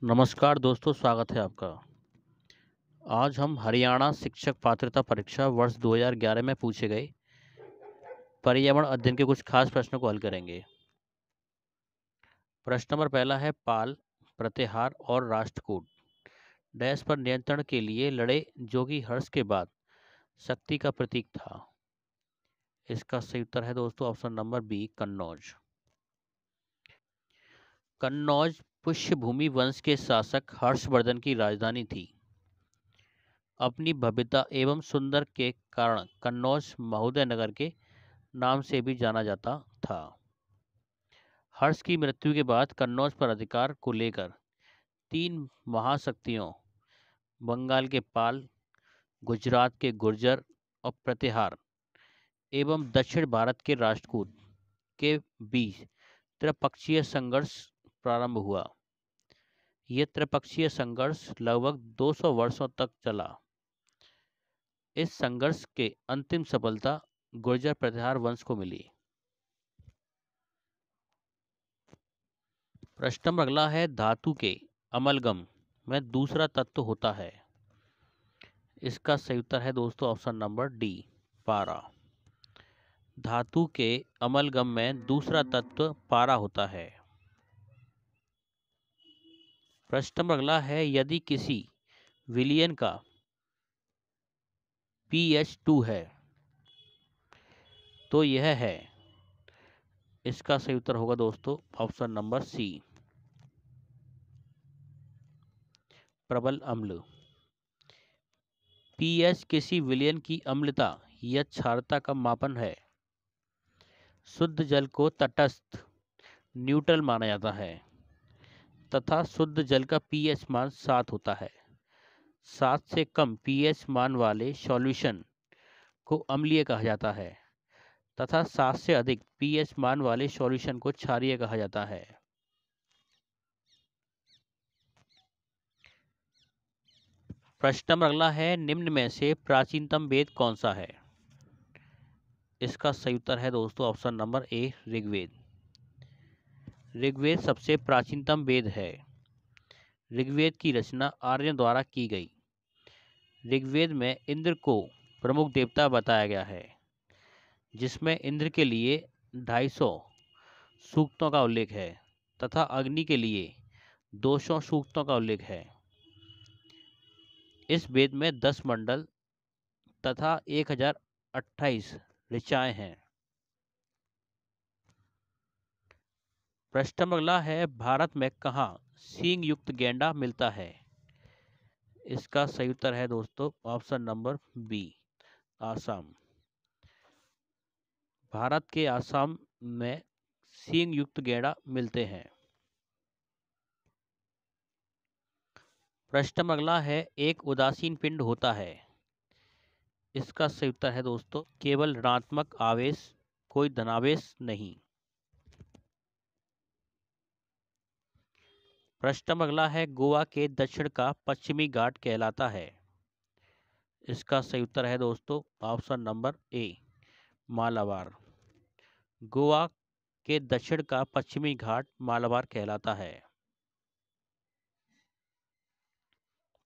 नमस्कार दोस्तों, स्वागत है आपका। आज हम हरियाणा शिक्षक पात्रता परीक्षा वर्ष 2011 में पूछे गए पर्यावरण अध्ययन के कुछ खास प्रश्नों को हल करेंगे। प्रश्न नंबर पहला है, पाल, प्रत्याहार और राष्ट्रकूट डैश पर नियंत्रण के लिए लड़े जो कि हर्ष के बाद शक्ति का प्रतीक था। इसका सही उत्तर है दोस्तों option number B, Kannauj. Kannauj Pushyabhuti वंश के शासक हर्षवर्धन की राजधानी थी। अपनी भव्यता एवं सुंदर के कारण कन्नौज महोदय नगर के नाम से भी जाना जाता था। हर्ष की मृत्यु के बाद कन्नौज पर अधिकार को लेकर तीन महाशक्तियों बंगाल के पाल, गुजरात के गुर्जर और प्रतिहार एवं दक्षिण भारत के राष्ट्रकूट के बीच त्रिपक्षीय संघर्ष प्रारंभ हुआ। यह त्रिपक्षीय संघर्ष लगभग 200 वर्षों तक चला। इस संघर्ष के अंतिम सफलता गुर्जर प्रतिहार वंश को मिली। प्रश्न नंबर अगला है, धातु के अमलगम में दूसरा तत्व होता है। इसका सही उत्तर है दोस्तों ऑप्शन नंबर डी, पारा। धातु के अमलगम में दूसरा तत्व पारा होता है। प्रश्न नंबर अगला है, यदि किसी विलयन का pH 2 है तो यह है। इसका सही उत्तर होगा दोस्तों ऑप्शन नंबर सी, प्रबल अम्ल। pH किसी विलयन की अम्लता या क्षारता का मापन है। शुद्ध जल को तटस्थ न्यूट्रल माना जाता है तथा शुद्ध जल का pH मान 7 होता है। 7 से कम pH मान वाले सॉल्यूशन को अम्लीय कहा जाता है तथा 7 से अधिक pH मान वाले सॉल्यूशन को क्षारीय कहा जाता है। प्रश्न नंबर अगला है, निम्न में से प्राचीनतम वेद कौन सा है। इसका सही उत्तर है दोस्तों option number A, Rigveda. Rigveda सबसे प्राचीनतम वेद है। ऋग्वेद की रचना आर्यों द्वारा की गई। ऋग्वेद में इंद्र को प्रमुख देवता बताया गया है, जिसमें इंद्र के लिए 250 सूक्तों का उल्लेख है तथा अग्नि के लिए 200 सूक्तों का उल्लेख है। इस वेद में 10 मंडल तथा 1028 ऋचाएं हैं। प्रश्न नंबर अगला है, भारत में कहाँ सींग युक्त गेंडा मिलता है। इसका सही उत्तर है दोस्तों option number B, Assam. Bharat के आसाम में सींग युक्त गेंडा मिलते हैं। प्रश्न नंबर अगला है, एक उदासीन पिंड होता है। इसका सही उत्तर है दोस्तों केवल ऋणात्मक आवेश, कोई धनावेश नहीं। प्रश्न नंबर अगला है, गोवा के दक्षिण का पश्चिमी घाट कहलाता है। इसका सही उत्तर है दोस्तों ऑप्शन नंबर ए, मालाबार। गोवा के दक्षिण का पश्चिमी घाट मालाबार कहलाता है।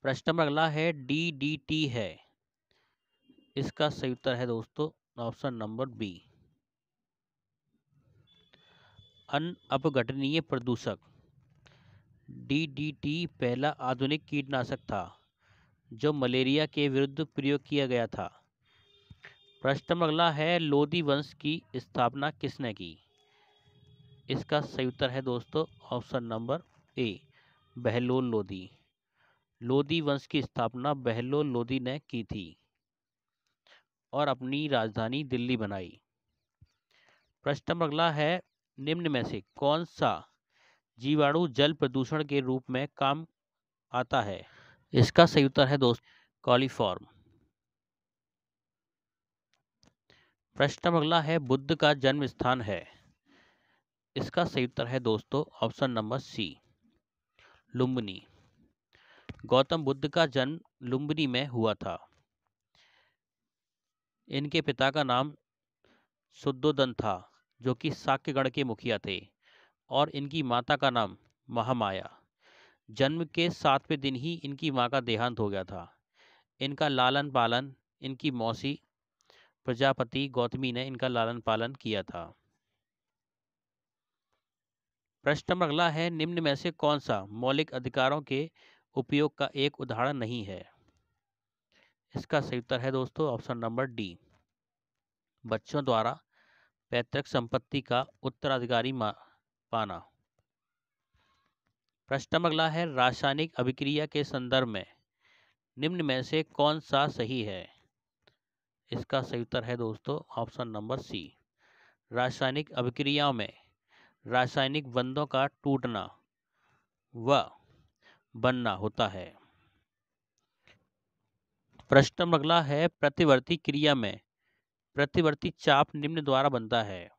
प्रश्न नंबर अगला है, DDT है। इसका सही उत्तर है दोस्तों ऑप्शन नंबर बी, अन अपघटनीय प्रदूषक। DDT पहला आधुनिक कीटनाशक था जो मलेरिया के विरुद्ध प्रयोग किया गया था। प्रश्न नंबर अगला है, लोदी वंश की स्थापना किसने की। इसका सही उत्तर है दोस्तों ऑप्शन नंबर ए, बहलोल लोदी। लोदी वंश की स्थापना बहलोल लोदी ने की थी और अपनी राजधानी दिल्ली बनाई। प्रश्न नंबर अगला है, निम्न में से कौन सा जीवाणु जल प्रदूषण के रूप में काम आता है। इसका सही उत्तर है दोस्त कॉलीफॉर्म। प्रश्न नंबर अगला है, बुद्ध का जन्म स्थान है। इसका सही उत्तर है दोस्तों option number C, Lumbini. Gautam Buddha का जन्म लुम्बिनी में हुआ था। इनके पिता का नाम शुद्धोदन था जो कि शाक्यगण के मुखिया थे और इनकी माता का नाम महामाया। जन्म के 7वें दिन ही इनकी मां का देहांत हो गया था। इनका लालन पालन इनकी मौसी प्रजापति गौतमी ने इनका लालन पालन किया था। प्रश्न नंबर अगला है, निम्न में से कौन सा मौलिक अधिकारों के उपयोग का एक उदाहरण नहीं है? इसका सही उत्तर है दोस्तों ऑप्शन नंबर डी, बच्चों द्वारा पैतृक संपत्ति का उत्तराधिकारी पाना। प्रश्न नंबर अगला है, रासायनिक अभिक्रिया के संदर्भ में निम्न में से कौन सा सही है? इसका सही उत्तर है दोस्तों ऑप्शन नंबर सी, रासायनिक अभिक्रियाओं में रासायनिक बंधों का टूटना व बनना होता है। प्रश्न नंबर अगला है, प्रतिवर्ती क्रिया में प्रतिवर्ती चाप निम्न द्वारा बनता है।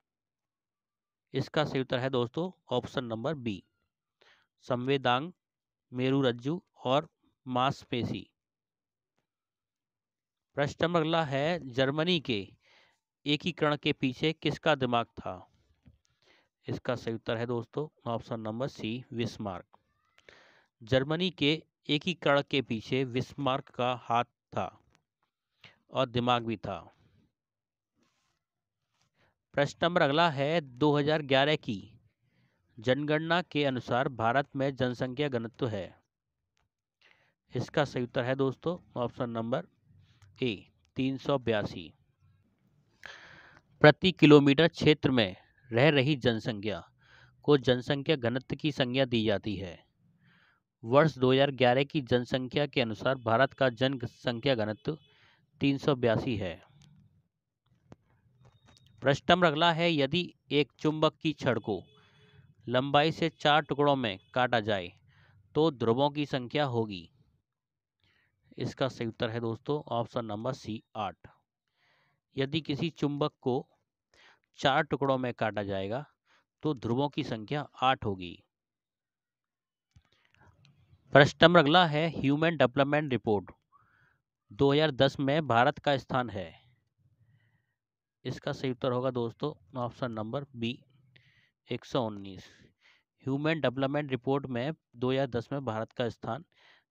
इसका सही उत्तर है दोस्तों ऑप्शन नंबर बी, संवेदांग, मेरुरज्जु और मांसपेशी। प्रश्न नंबर अगला है, जर्मनी के एकीकरण के पीछे किसका दिमाग था? इसका सही उत्तर है दोस्तों option number C, Bismarck. Germany के एकीकरण के पीछे बिस्मार्क का हाथ था और दिमाग भी था। प्रश्न नंबर अगला है, 2011 की जनगणना के अनुसार भारत में जनसंख्या घनत्व है। इसका सही उत्तर है दोस्तों ऑप्शन नंबर ए, 382 प्रति किलोमीटर क्षेत्र में रह रही जनसंख्या को जनसंख्या घनत्व की संज्ञा दी जाती है। वर्ष 2011 की जनसंख्या के अनुसार भारत का जनसंख्या घनत्व 382 है। प्रश्न नंबर अगला है, यदि एक चुंबक की छड़ को लंबाई से 4 टुकड़ों में काटा जाए तो ध्रुवों की संख्या होगी। इसका सही उत्तर है दोस्तों ऑप्शन नंबर सी, 8। यदि किसी चुंबक को 4 टुकड़ों में काटा जाएगा तो ध्रुवों की संख्या 8 होगी। प्रश्न नंबर अगला है, ह्यूमन डेवलपमेंट रिपोर्ट 2010 में भारत का स्थान है। इसका सही उत्तर होगा दोस्तों option number B, 119। Human development report में 2010 में भारत का स्थान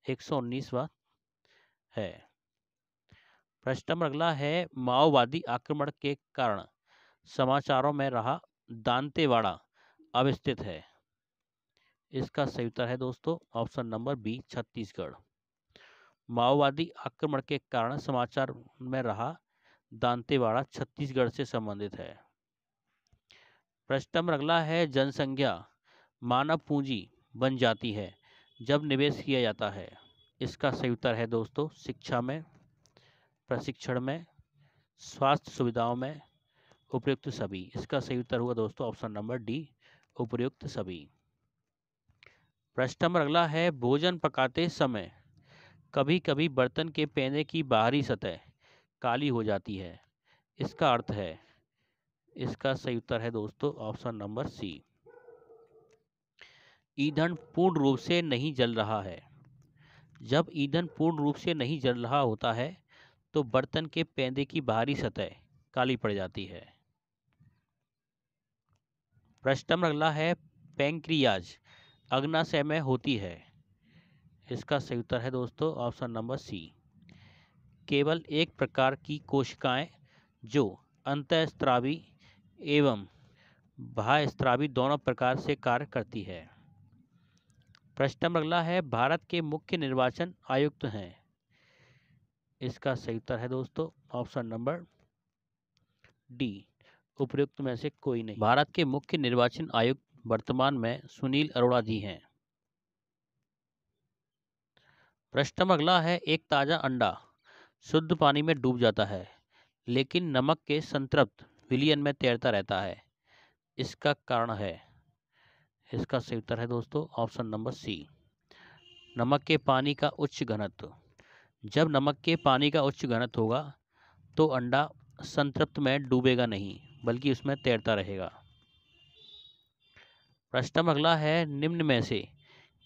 119वां है। प्रश्न नंबर अगला है, माओवादी आक्रमण के कारण समाचारों में रहा दांतेवाड़ा अब स्थित है। इसका सही उत्तर है दोस्तों ऑप्शन नंबर बी, छत्तीसगढ़। माओवादी आक्रमण के कारण समाचार में रहा दांतेवाड़ा छत्तीसगढ़ से संबंधित है। प्रश्न नंबर अगला है, जनसंख्या मानव पूंजी बन जाती है जब निवेश किया जाता है। इसका सही उत्तर है दोस्तों शिक्षा में, प्रशिक्षण में, स्वास्थ्य सुविधाओं में, उपयुक्त सभी। इसका सही उत्तर हुआ दोस्तों ऑप्शन नंबर डी, उपयुक्त सभी। प्रश्न नंबर अगला है, भोजन पकाते समय कभी कभी बर्तन के पैने की बाहरी सतह काली हो जाती है, इसका अर्थ है। इसका सही उत्तर है दोस्तों ऑप्शन नंबर सी, ईंधन पूर्ण रूप से नहीं जल रहा है। जब ईंधन पूर्ण रूप से नहीं जल रहा होता है तो बर्तन के पैंदे की बाहरी सतह काली पड़ जाती है। प्रश्न नंबर अगला है, पैंक्रियाज अग्नाशय में होती है। इसका सही उत्तर है दोस्तों ऑप्शन नंबर सी, केवल एक प्रकार की कोशिकाएं जो अंतःस्रावी एवं बाह्यस्रावी दोनों प्रकार से कार्य करती है। प्रश्न नंबर अगला है, भारत के मुख्य निर्वाचन आयुक्त हैं। इसका सही उत्तर है दोस्तों ऑप्शन नंबर डी, उपयुक्त में से कोई नहीं। भारत के मुख्य निर्वाचन आयुक्त वर्तमान में सुनील अरोड़ा जी हैं। प्रश्न नंबर अगला है, एक ताजा अंडा शुद्ध पानी में डूब जाता है लेकिन नमक के संतृप्त विलयन में तैरता रहता है, इसका कारण है। इसका सही उत्तर है दोस्तों ऑप्शन नंबर सी, नमक के पानी का उच्च घनत्व। जब नमक के पानी का उच्च घनत्व होगा तो अंडा संतृप्त में डूबेगा नहीं बल्कि उसमें तैरता रहेगा। प्रश्न नंबर अगला है, निम्न में से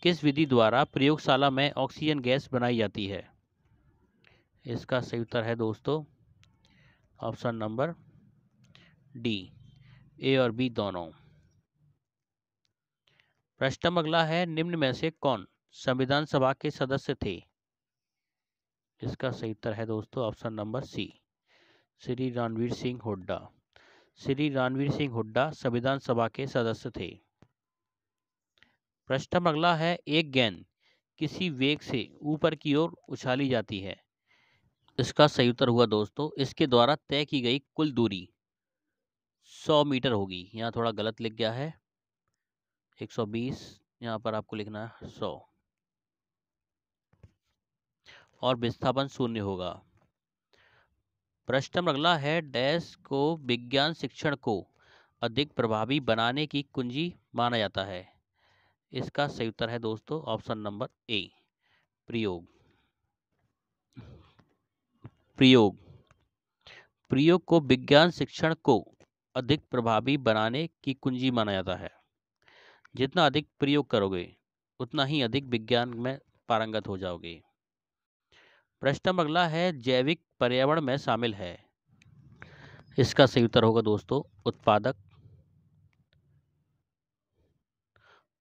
किस विधि द्वारा प्रयोगशाला में ऑक्सीजन गैस बनाई जाती है? इसका सही उत्तर है दोस्तों ऑप्शन नंबर डी, ए और बी दोनों। प्रश्न नंबर अगला है, निम्न में से कौन संविधान सभा के सदस्य थे? इसका सही उत्तर है दोस्तों option number C, Shri Ranbir Singh Hooda. Shri Ranbir Singh Hooda संविधान सभा के सदस्य थे। प्रश्न नंबर अगला है, एक गेंद किसी वेग से ऊपर की ओर उछाली जाती है। इसका सही उत्तर हुआ दोस्तों, इसके द्वारा तय की गई कुल दूरी 100 मीटर होगी। यहाँ थोड़ा गलत लिख गया है, 120, यहाँ पर आपको लिखना है 100, और विस्थापन 0 होगा। प्रश्न नंबर अगला है, डैश को विज्ञान शिक्षण को अधिक प्रभावी बनाने की कुंजी माना जाता है। इसका सही उत्तर है दोस्तों ऑप्शन नंबर ए, प्रयोग। प्रयोग प्रयोग को विज्ञान शिक्षण को अधिक प्रभावी बनाने की कुंजी माना जाता है। जितना अधिक प्रयोग करोगे उतना ही अधिक विज्ञान में पारंगत हो जाओगे। प्रश्न नंबर अगला है, जैविक पर्यावरण में शामिल है। इसका सही उत्तर होगा दोस्तों उत्पादक,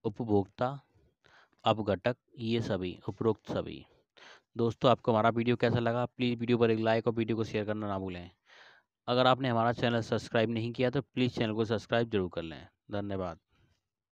उपभोक्ता, अपघटक, ये सभी, उपरोक्त सभी। दोस्तों आपको हमारा वीडियो कैसा लगा, प्लीज़ वीडियो पर एक लाइक और वीडियो को शेयर करना ना भूलें। अगर आपने हमारा चैनल सब्सक्राइब नहीं किया तो प्लीज़ चैनल को सब्सक्राइब जरूर कर लें। धन्यवाद।